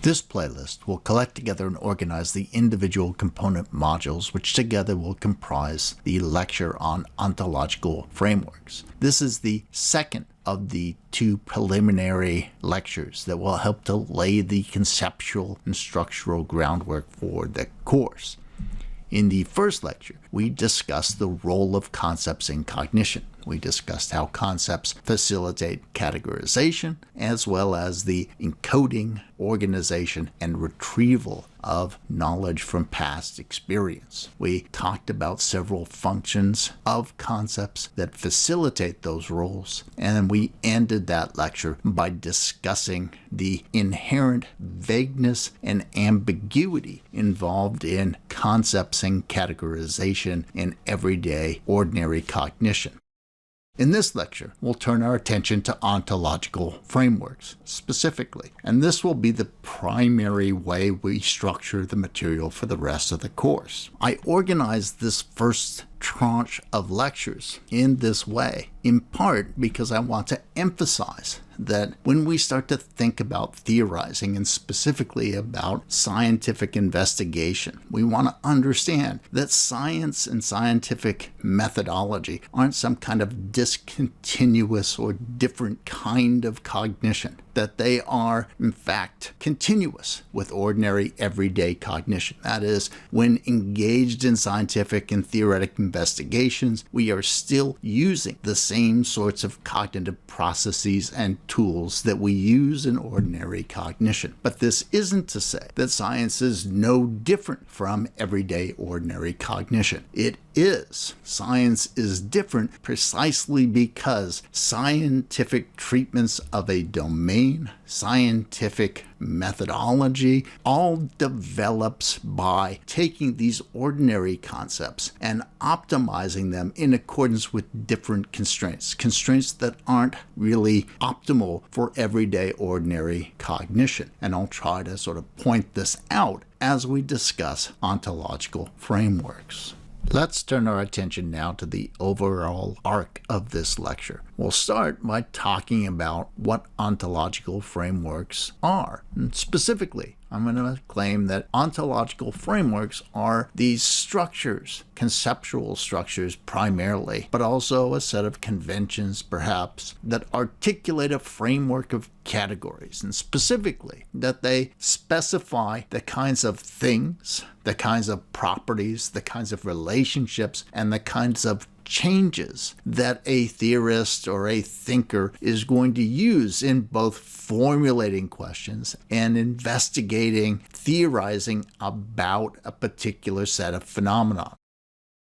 This playlist will collect together and organize the individual component modules which together will comprise the lecture on ontological frameworks. This is the second of the two preliminary lectures that will help to lay the conceptual and structural groundwork for the course. In the first lecture, we discussed the role of concepts in cognition. We discussed how concepts facilitate categorization, as well as the encoding, organization, and retrieval of knowledge from past experience. We talked about several functions of concepts that facilitate those roles, and we ended that lecture by discussing the inherent vagueness and ambiguity involved in concepts and categorization in everyday, ordinary cognition. In this lecture, we'll turn our attention to ontological frameworks specifically, and this will be the primary way we structure the material for the rest of the course. I organized this first tranche of lectures in this way, in part because I want to emphasize that when we start to think about theorizing and specifically about scientific investigation, we want to understand that science and scientific methodology aren't some kind of discontinuous or different kind of cognition, that they are, in fact, continuous with ordinary everyday cognition. That is, when engaged in scientific and theoretic investigations, we are still using the same sorts of cognitive processes and tools that we use in ordinary cognition. But this isn't to say that science is no different from everyday ordinary cognition. It is. Science is different precisely because scientific treatments of a domain, scientific methodology, all develops by taking these ordinary concepts and optimizing them in accordance with different constraints that aren't really optimal for everyday ordinary cognition. And I'll try to sort of point this out as we discuss ontological frameworks. Let's turn our attention now to the overall arc of this lecture. We'll start by talking about what ontological frameworks are. And specifically, I'm going to claim that ontological frameworks are these structures, conceptual structures primarily, but also a set of conventions, perhaps, that articulate a framework of categories, and specifically that they specify the kinds of things, the kinds of properties, the kinds of relationships, and the kinds of changes that a theorist or a thinker is going to use in both formulating questions and investigating, theorizing about a particular set of phenomena.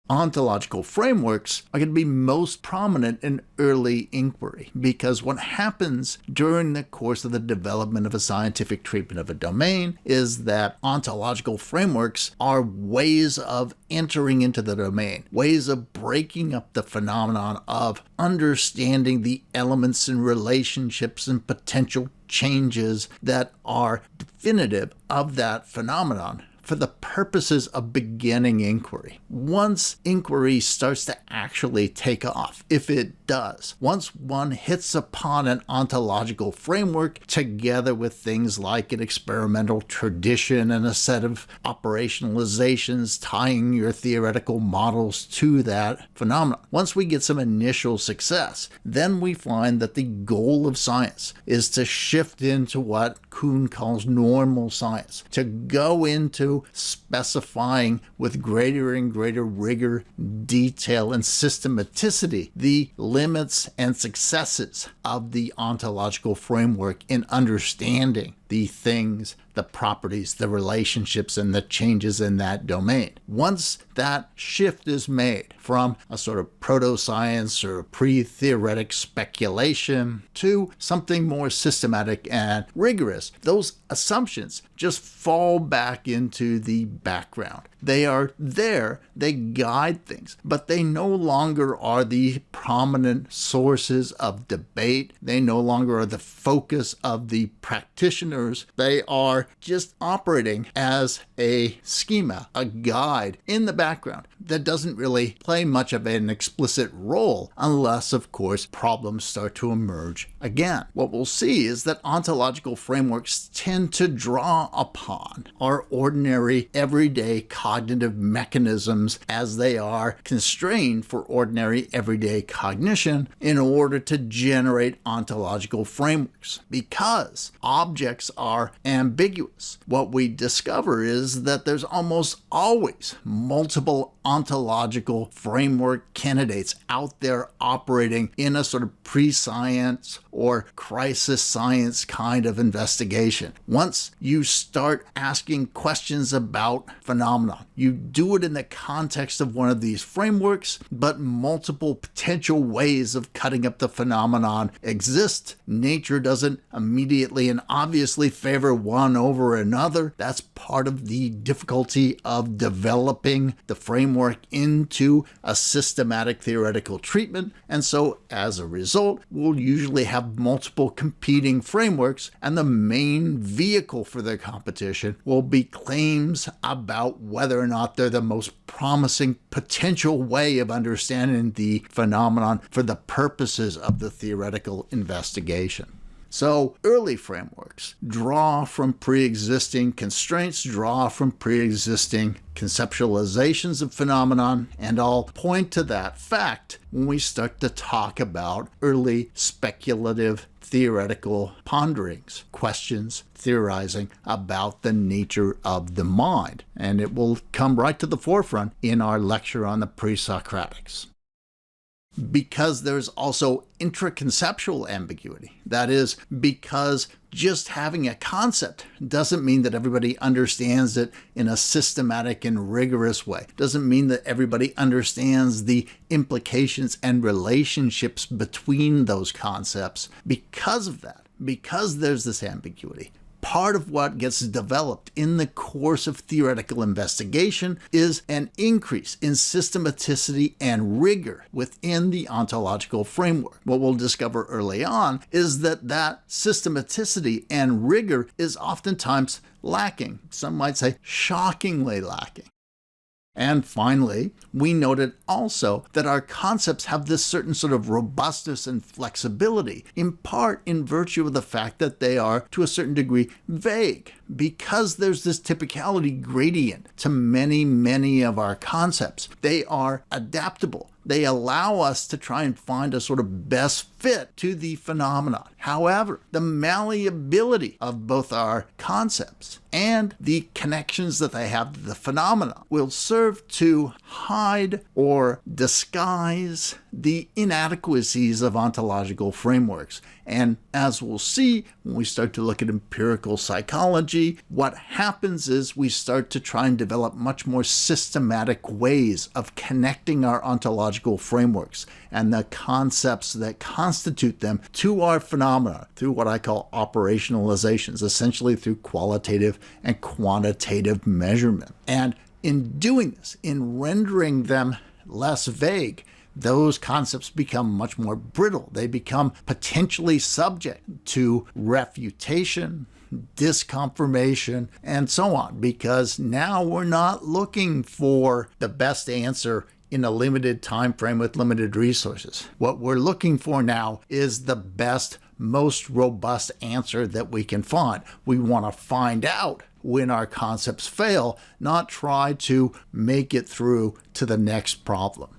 Ontological frameworks are going to be most prominent in early inquiry because what happens during the course of the development of a scientific treatment of a domain is that ontological frameworks are ways of entering into the domain, ways of breaking up the phenomenon of understanding the elements and relationships and potential changes that are definitive of that phenomenon for the purposes of beginning inquiry. Once inquiry starts to actually take off, if it does, once one hits upon an ontological framework together with things like an experimental tradition and a set of operationalizations tying your theoretical models to that phenomenon, once we get some initial success, then we find that the goal of science is to shift into what Kuhn calls normal science, to go into specifying with greater and greater rigor, detail, and systematicity the limits and successes of the ontological framework in understanding the things, the properties, the relationships, and the changes in that domain. Once that shift is made from a sort of proto-science or pre-theoretic speculation to something more systematic and rigorous, those assumptions just fall back into the background. They are there, they guide things, but they no longer are the prominent sources of debate. They no longer are the focus of the practitioners. They are just operating as a schema, a guide in the background that doesn't really play much of an explicit role unless, of course, problems start to emerge again. What we'll see is that ontological frameworks tend to draw upon our ordinary, everyday cognitive mechanisms as they are constrained for ordinary, everyday cognition in order to generate ontological frameworks. Because objects are ambiguous, what we discover is that there's almost always multiple ontological framework candidates out there operating in a sort of pre-science or crisis science kind of investigation. Once you start asking questions about phenomena, you do it in the context of one of these frameworks, but multiple potential ways of cutting up the phenomenon exist. Nature doesn't immediately and obviously favor one over another. That's part of the difficulty of developing the framework into a systematic theoretical treatment, and so as a result, we'll usually have multiple competing frameworks, and the main vehicle for their competition will be claims about whether or not they're the most promising potential way of understanding the phenomenon for the purposes of the theoretical investigation. So early frameworks draw from pre-existing constraints, draw from pre-existing conceptualizations of phenomenon, and I'll point to that fact when we start to talk about early speculative theoretical ponderings, questions, theorizing about the nature of the mind. And it will come right to the forefront in our lecture on the pre-Socratics. Because there's also intraconceptual ambiguity. That is, because just having a concept doesn't mean that everybody understands it in a systematic and rigorous way. Doesn't mean that everybody understands the implications and relationships between those concepts. Because of that, because there's this ambiguity, part of what gets developed in the course of theoretical investigation is an increase in systematicity and rigor within the ontological framework. What we'll discover early on is that that systematicity and rigor is oftentimes lacking. Some might say shockingly lacking. And finally, we noted also that our concepts have this certain sort of robustness and flexibility, in part in virtue of the fact that they are, to a certain degree, vague. Because there's this typicality gradient to many of our concepts, they are adaptable. They allow us to try and find a sort of best fit to the phenomenon. However, the malleability of both our concepts and the connections that they have to the phenomena will serve to hide or disguise the inadequacies of ontological frameworks. And as we'll see when we start to look at empirical psychology, what happens is we start to try and develop much more systematic ways of connecting our ontological frameworks and the concepts that constitute them to our phenomena through what I call operationalizations, essentially through qualitative and quantitative measurement. And in doing this, in rendering them less vague, those concepts become much more brittle. They become potentially subject to refutation, disconfirmation, and so on, because now we're not looking for the best answer in a limited time frame with limited resources. What we're looking for now is the best, most robust answer that we can find. We want to find out when our concepts fail, not try to make it through to the next problem.